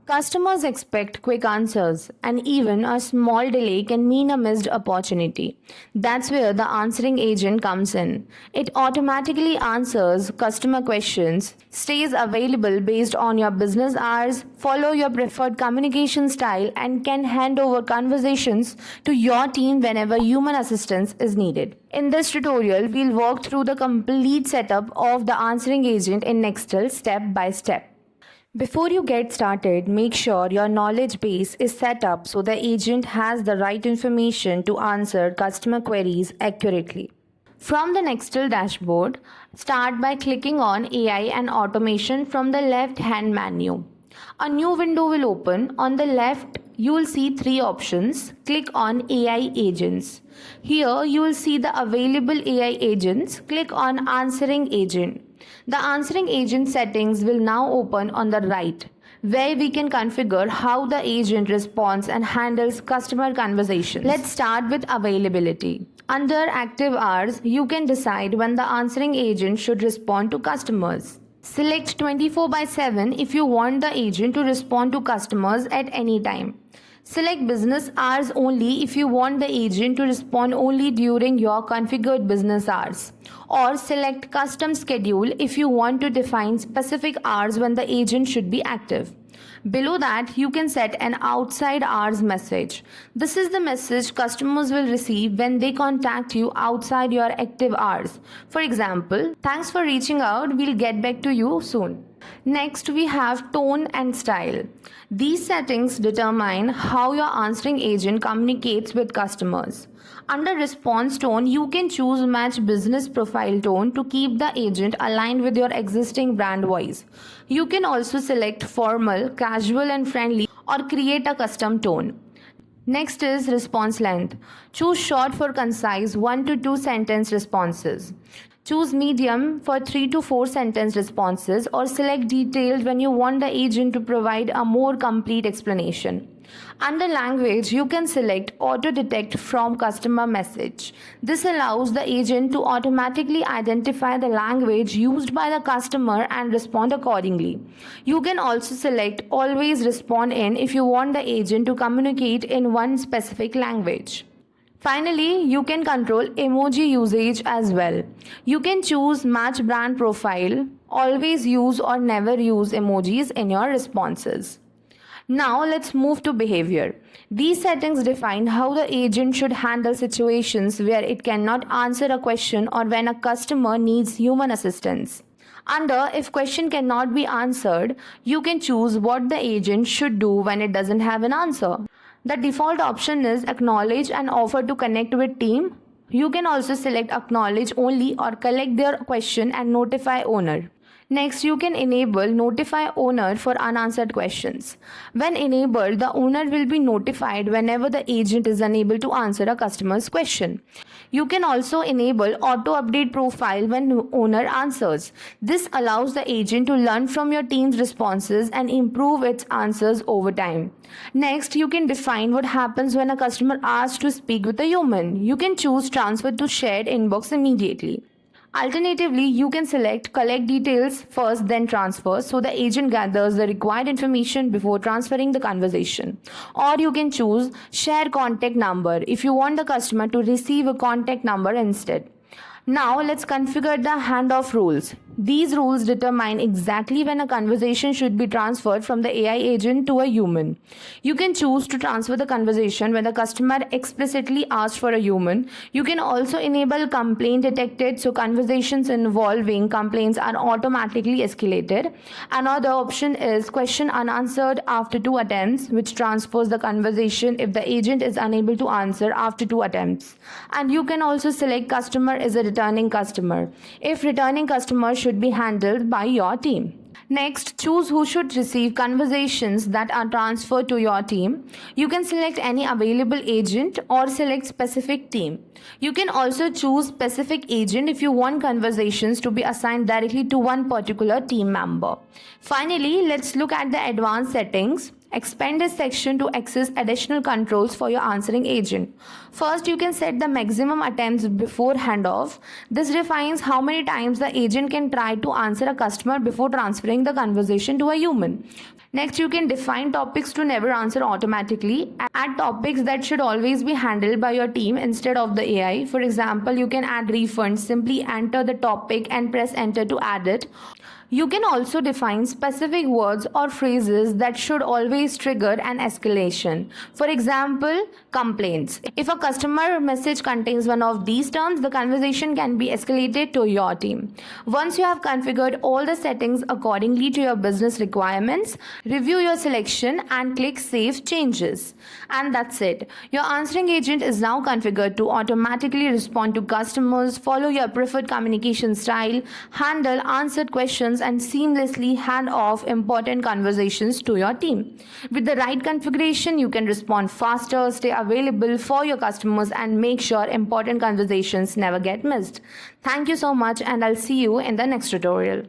Customers expect quick answers, and even a small delay can mean a missed opportunity. That's where the answering agent comes in. It automatically answers customer questions, stays available based on your business hours, follow your preferred communication style, and can hand over conversations to your team whenever human assistance is needed. In this tutorial, we'll walk through the complete setup of the answering agent in Nextel step by step. Before you get started, make sure your knowledge base is set up so the agent has the right information to answer customer queries accurately. From the Nextel dashboard, start by clicking on AI and Automation from the left-hand menu. A new window will open. On the left, you will see three options. Click on AI Agents. Here, you will see the available AI agents. Click on Answering Agent. The answering agent settings will now open on the right, where we can configure how the agent responds and handles customer conversations. Let's start with availability. Under active hours, you can decide when the answering agent should respond to customers. Select 24/7 if you want the agent to respond to customers at any time. Select business hours only if you want the agent to respond only during your configured business hours. Or select custom schedule if you want to define specific hours when the agent should be active. Below that, you can set an outside hours message. This is the message customers will receive when they contact you outside your active hours. For example, thanks for reaching out, we'll get back to you soon. Next, we have tone and style. These settings determine how your answering agent communicates with customers. Under response tone, you can choose match business profile tone to keep the agent aligned with your existing brand voice. You can also select formal, casual, and friendly or create a custom tone. Next is response length. Choose short for concise 1 to 2 sentence responses. Choose medium for 3 to 4 sentence responses, or select detailed when you want the agent to provide a more complete explanation. Under language, you can select auto detect from customer message. This allows the agent to automatically identify the language used by the customer and respond accordingly. You can also select always respond in if you want the agent to communicate in one specific language. Finally, you can control emoji usage as well. You can choose match brand profile, always use or never use emojis in your responses. Now let's move to behavior. These settings define how the agent should handle situations where it cannot answer a question or when a customer needs human assistance. Under if question cannot be answered, you can choose what the agent should do when it doesn't have an answer. The default option is acknowledge and offer to connect with team. You can also select acknowledge only or collect their question and notify owner. Next, you can enable notify owner for unanswered questions. When enabled, the owner will be notified whenever the agent is unable to answer a customer's question. You can also enable auto update profile when owner answers. This allows the agent to learn from your team's responses and improve its answers over time. Next, you can define what happens when a customer asks to speak with a human. You can choose transfer to shared inbox immediately. Alternatively, you can select collect details first then transfer so the agent gathers the required information before transferring the conversation. Or you can choose share contact number if you want the customer to receive a contact number instead. Now let's configure the handoff rules. These rules determine exactly when a conversation should be transferred from the AI agent to a human. You can choose to transfer the conversation when the customer explicitly asks for a human. You can also enable complaint detected so conversations involving complaints are automatically escalated. Another option is question unanswered after 2 attempts, which transfers the conversation if the agent is unable to answer after 2 attempts. And you can also select customer is a returning customer if returning customer should be handled by your team. Next, choose who should receive conversations that are transferred to your team. You can select any available agent or select specific team. You can also choose specific agent if you want conversations to be assigned directly to one particular team member. Finally, let's look at the advanced settings. Expand this section to access additional controls for your answering agent. First, you can set the maximum attempts before handoff. This defines how many times the agent can try to answer a customer before transferring the conversation to a human. Next, you can define topics to never answer automatically. Add topics that should always be handled by your team instead of the AI. For example, you can add refunds, simply enter the topic and press enter to add it. You can also define specific words or phrases that should always trigger an escalation. For example, complaints. If a customer message contains one of these terms, the conversation can be escalated to your team. Once you have configured all the settings accordingly to your business requirements, review your selection and click Save Changes. And that's it. Your answering agent is now configured to automatically respond to customers, follow your preferred communication style, handle answered questions, and seamlessly hand off important conversations to your team. With the right configuration, you can respond faster, stay available for your customers, and make sure important conversations never get missed. Thank you so much, and I'll see you in the next tutorial.